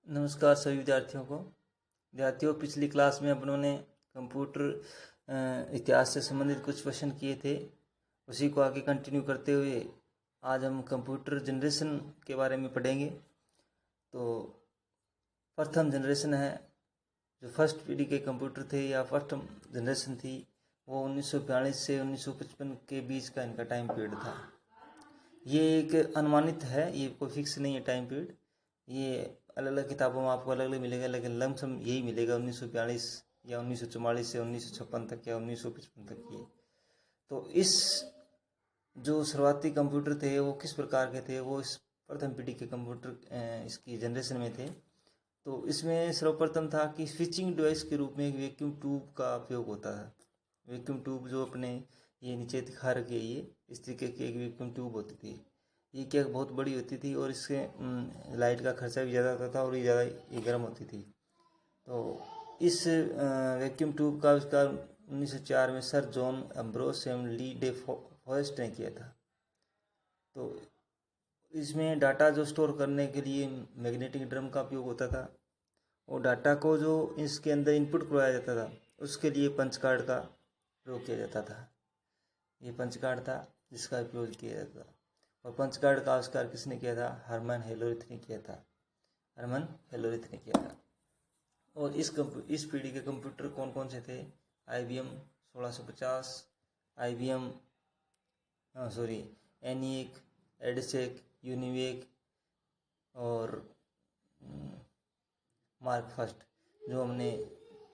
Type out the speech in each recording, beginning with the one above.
नमस्कार सभी विद्यार्थियों पिछली क्लास में अपनों ने कंप्यूटर इतिहास से संबंधित कुछ क्वेश्चन किए थे। उसी को आगे कंटिन्यू करते हुए आज हम कंप्यूटर जनरेशन के बारे में पढ़ेंगे। तो प्रथम जनरेशन है, जो फर्स्ट पीढ़ी के कंप्यूटर थे या फर्स्ट जनरेशन थी, वो 1942 से 1955 के बीच का इनका टाइम पीरियड था। ये एक अनुमानित है, ये कोई फिक्स नहीं है टाइम पीरियड। ये अलग अलग किताबों में आपको अलग अलग मिलेगा, लेकिन लमसम यही मिलेगा 1942 या 1944 से 1956 तक या 1955 तक की। तो इस जो शुरुआती कंप्यूटर थे वो किस प्रकार के थे, वो इस प्रथम पीढ़ी के कंप्यूटर इसकी जनरेशन में थे। तो इसमें सर्वप्रथम था कि स्विचिंग डिवाइस के रूप में एक वैक्यूम ट्यूब का उपयोग होता है। वैक्यूम ट्यूब जो अपने ये नीचे दिखा रखी है, ये इस तरीके की एक वैक्यूम ट्यूब होती थी। ये क्या बहुत बड़ी होती थी और इससे लाइट का खर्चा भी ज़्यादा होता था और ये गर्म होती थी। तो इस वैक्यूम ट्यूब का आविष्कार 1904 में सर जॉन अम्ब्रोस एवं ली डे फॉरेस्ट ने किया था। तो इसमें डाटा जो स्टोर करने के लिए मैग्नेटिक ड्रम का उपयोग होता था, और डाटा को जो इसके अंदर इनपुट करवाया जाता था उसके लिए पंच कार्ड का प्रयोग किया जाता था। ये पंच कार्ड था जिसका उपयोग किया जाता था। और पंच कार्ड का आविष्कार किसने किया था? हरमन हेलोरिथ ने किया था। हरमन हेलोरिथ ने किया था। और इस पीढ़ी के कंप्यूटर कौन कौन से थे? IBM 1650, IBM ENIAC, एडिसेक, यूनिवेक और मार्क फर्स्ट, जो हमने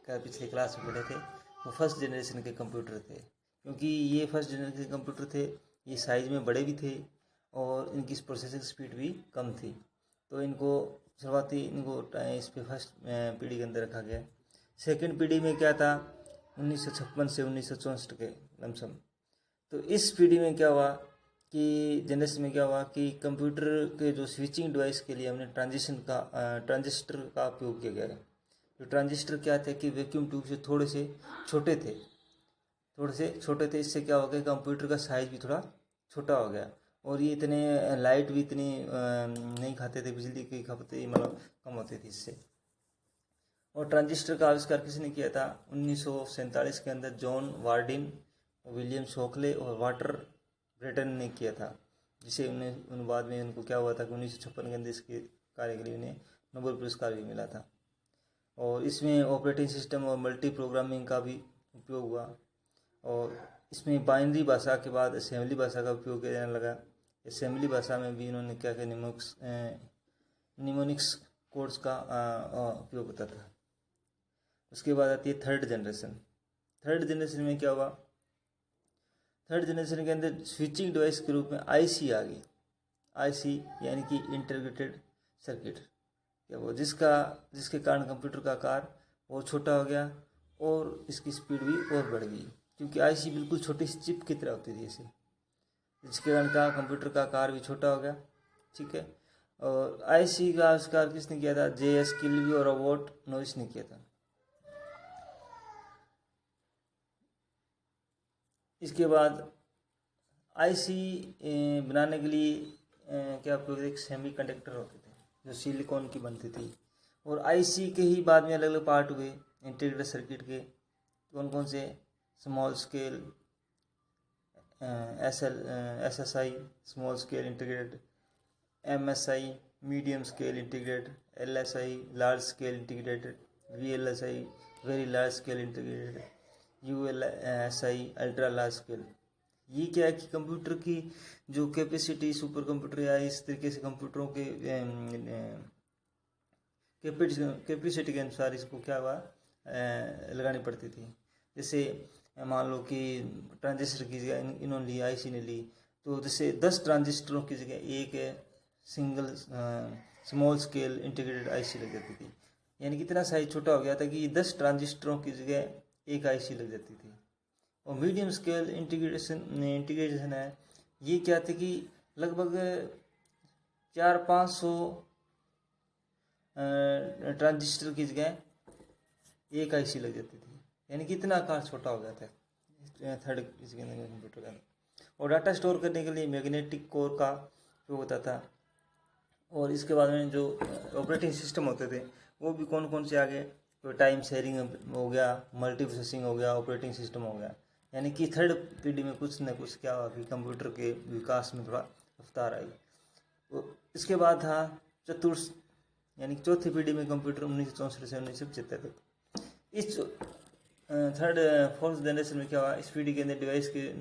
पिछले क्लास में पढ़े थे, वो फर्स्ट जनरेशन के कंप्यूटर थे। क्योंकि ये फर्स्ट जनरेशन के कंप्यूटर थे, ये साइज़ में बड़े भी थे और इनकी प्रोसेसिंग स्पीड भी कम थी। तो इनको इस पे फर्स्ट पीढ़ी के अंदर रखा गया। सेकंड पीढ़ी में क्या था? 1956 से 1964 के लमसम। तो इस पीढ़ी में क्या हुआ कि जनरेशन में क्या हुआ कि कंप्यूटर के जो स्विचिंग डिवाइस के लिए हमने ट्रांजिस्टर का उपयोग किया गया है। जो ट्रांजिस्टर क्या थे कि वैक्यूम ट्यूब से थोड़े से छोटे थे। इससे क्या हो गया, कंप्यूटर का साइज भी थोड़ा छोटा हो गया और ये इतने लाइट भी इतनी नहीं खाते थे, बिजली की खपत मतलब कम होती थी इससे। और ट्रांजिस्टर का आविष्कार किसने किया था? 1947 के अंदर जॉन वार्डिन, विलियम शोकले और वाटर ब्रेटन ने किया था, जिसे उन बाद में उनको क्या हुआ था कि 1956 के अंदर इसके कार्य के लिए उन्हें नोबेल पुरस्कार भी मिला था। और इसमें ऑपरेटिंग सिस्टम और मल्टी प्रोग्रामिंग का भी उपयोग हुआ। और इसमें बाइनरी भाषा के बाद असेंबली भाषा का उपयोग किया जाने लगा। असेंबली भाषा में भी इन्होंने क्या किया, निमोनिक्स कोड्स का उपयोग होता था। उसके बाद आती है थर्ड जनरेशन। थर्ड जनरेशन में क्या हुआ? थर्ड जनरेशन के अंदर स्विचिंग डिवाइस के रूप में IC आ गई। IC यानी कि इंटीग्रेटेड सर्किट, क्या वो जिसके कारण कंप्यूटर का आकार और छोटा हो गया और इसकी स्पीड भी और बढ़ गई, क्योंकि IC बिल्कुल छोटी सी चिप की तरह होती थी इसे, जिसके कारण का कंप्यूटर का आकार भी छोटा हो गया। ठीक है। और IC का आविष्कार किसने किया था? JS किल्वी और रॉबर्ट नॉरिस ने किया था। इसके बाद IC बनाने के लिए क्या उपयोग, एक सेमी कंडक्टर होते थे जो सिलिकॉन की बनती थी। और IC के ही बाद में अलग अलग पार्ट हुए इंटीग्रेटेड सर्किट के। कौन कौन से? Small scale SSI small scale integrated, MSI medium scale integrated, LSI large scale integrated, VLSI very large scale integrated, ULSI ultra large scale. ये क्या है कि कंप्यूटर की जो कैपेसिटी सुपर कंप्यूटर या इस तरीके से कंप्यूटरों के कैपेसिटी के अनुसार इसको क्या हुआ, लगानी पड़ती थी। जैसे मान लो कि ट्रांजिस्टर की जगह इन्होंने ली, IC ने ली, तो जैसे 10 ट्रांजिस्टरों की जगह एक single small scale integrated IC लग जाती थी। यानी कितना साइज छोटा हो गया था कि 10 ट्रांजिस्टरों की जगह एक IC लग जाती थी। और मीडियम स्केल इंटीग्रेशन है, ये क्या थे कि लगभग 400-500 ट्रांजिस्टर की जगह एक IC लग जाती थी। यानी कि इतना आकार छोटा हो गया था थर्ड इसके अंदर कंप्यूटर का। और डाटा स्टोर करने के लिए मैग्नेटिक कोर का उपयोग होता था। और इसके बाद में जो ऑपरेटिंग सिस्टम होते थे वो भी कौन कौन से आ गए, तो टाइम शेयरिंग हो गया, मल्टी प्रोसेसिंग हो गया, ऑपरेटिंग सिस्टम हो गया। यानी कि थर्ड पीढ़ी में कुछ न कुछ क्या हुआ कि कंप्यूटर के विकास में थोड़ा रफ्तार आई। तो इसके बाद था चतुर्थ यानी चौथी पीढ़ी में कंप्यूटर 1964 से 1975 तक। इस थर्ड फोर्थ जनरेशन में क्या हुआ, इस पीढ़ी के अंदर डिवाइस के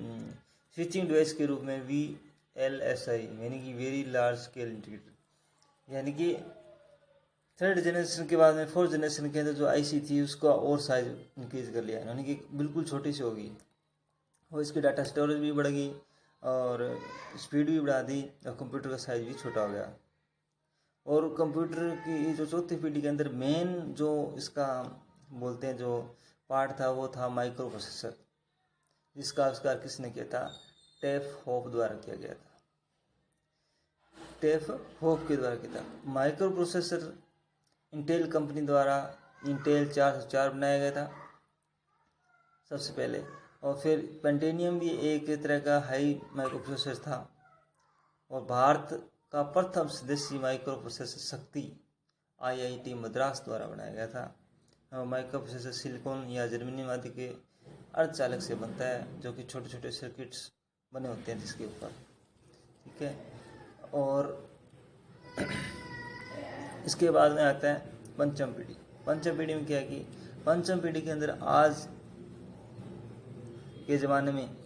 स्विचिंग डिवाइस के रूप में VLSI यानी कि वेरी लार्ज स्केल इंटीग्रेटेड, यानी कि थर्ड जनरेशन के बाद में फोर्थ जनरेशन के अंदर जो IC थी उसका और साइज इंक्रीज कर लिया, यानी कि बिल्कुल छोटी सी होगी और इसकी डाटा स्टोरेज भी बढ़ गई और स्पीड भी बढ़ा दी और कंप्यूटर का साइज भी छोटा हो गया। और कंप्यूटर की जो चौथी पीढ़ी के अंदर मेन जो इसका बोलते हैं जो पार्ट था वो था माइक्रो प्रोसेसर, जिसका आविष्कार किसने किया था, टेफ होप द्वारा किया गया था। टेफ होप के द्वारा किया था। माइक्रो प्रोसेसर इंटेल कंपनी द्वारा इंटेल 404 बनाया गया था सबसे पहले, और फिर पेंटेनियम भी एक तरह का हाई माइक्रो प्रोसेसर था। और भारत का प्रथम स्वदेशी माइक्रो प्रोसेसर शक्ति IIT मद्रास द्वारा बनाया गया था। माइक्रो प्रोसेसर सिलिकॉन या जर्मनी आदि के अर्धचालक से बनता है, जो कि छोटे छोटे सर्किट्स बने होते हैं जिसके ऊपर, ठीक है। और इसके बाद में आता है पंचम पीढ़ी। पंचम पीढ़ी में क्या है कि पंचम पीढ़ी के अंदर आज के ज़माने में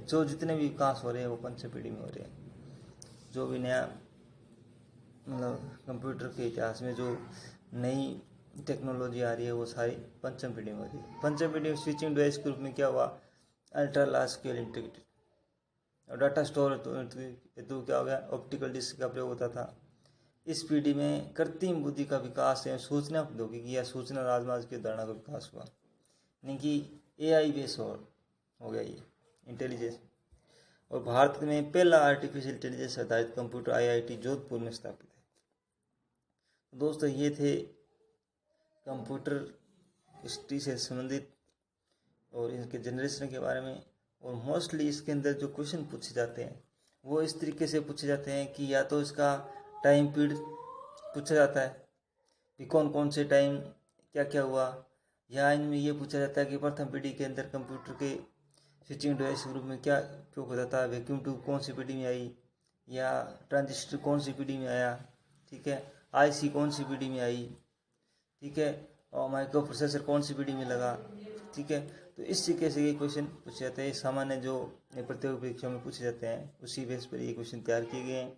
जो जितने भी विकास हो रहे हैं वो पंचम पीढ़ी में हो रहे हैं। जो भी नया मतलब कंप्यूटर के इतिहास में जो नई टेक्नोलॉजी आ रही है वो सारी पंचम पीढ़ी में हो रही है। पंचम पीढ़ी में स्विचिंग डिवाइस के रूप में क्या हुआ, अल्ट्रा लार्ज स्केल इंटीग्रेटेड, और डाटा स्टोर तो क्या हो गया, ऑप्टिकल डिस्क का प्रयोग होता था। इस पीढ़ी में कृत्रिम बुद्धि का विकास है, सूचना प्रौद्योगिकी या सूचना राजमार्ग की अवधारणा का विकास हुआ, यानी कि AI बेस और हो गया ये इंटेलिजेंस। और भारत में पहला आर्टिफिशियल इंटेलिजेंस आधारित कंप्यूटर IIT जोधपुर में स्थापित है। दोस्तों ये थे कंप्यूटर हिस्ट्री से संबंधित और इनके जनरेशन के बारे में। और मोस्टली इसके अंदर जो क्वेश्चन पूछे जाते हैं वो इस तरीके से पूछे जाते हैं कि या तो इसका टाइम पीरियड पूछा जाता है कि कौन कौन से टाइम क्या क्या हुआ, या इनमें ये पूछा जाता है कि प्रथम पीढ़ी के अंदर कंप्यूटर के स्विचिंग डिवाइस ग्रुप में क्या उपयोग होता था, वैक्यूम ट्यूब कौन सी पीढ़ी में आई, या ट्रांजिस्टर कौन सी पीढ़ी में आया, ठीक है, IC कौन सी पीढ़ी में आई, ठीक है, और माइक्रो प्रोसेसर कौन सी पीढ़ी में लगा, ठीक है। तो इस तरीके से ये क्वेश्चन पूछे जाते हैं। सामान्य जो प्रतियोगी परीक्षा में पूछे जाते हैं उसी बेस पर ये क्वेश्चन तैयार किए गए हैं।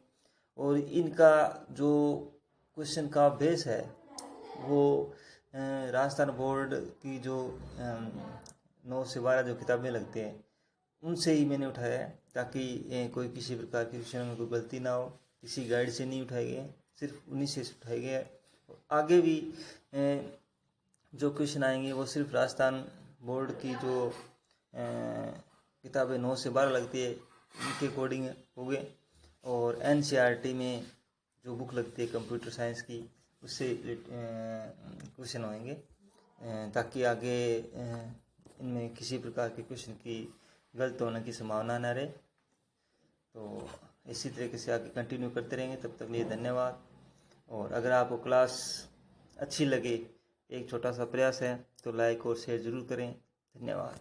और इनका जो क्वेश्चन का बेस है वो राजस्थान बोर्ड की जो 9 से 12 जो किताबें लगती हैं उनसे ही मैंने उठाया है, ताकि कोई किसी प्रकार के क्वेश्चन में कोई गलती ना हो। किसी गाइड से नहीं उठाए गए, सिर्फ उन्हीं से उठाए गए। आगे भी जो क्वेश्चन आएंगे वो सिर्फ राजस्थान बोर्ड की जो किताबें 9 से 12 लगती है उनके अकॉर्डिंग होंगे। और NCERT में जो बुक लगती है कंप्यूटर साइंस की उससे क्वेश्चन होंगे, ताकि आगे इनमें किसी प्रकार के क्वेश्चन की गलत होने की संभावना न रहे। तो इसी तरीके से आगे कंटिन्यू करते रहेंगे। तब तक लिए धन्यवाद। और अगर आपको क्लास अच्छी लगे, एक छोटा सा प्रयास है, तो लाइक और शेयर ज़रूर करें। धन्यवाद।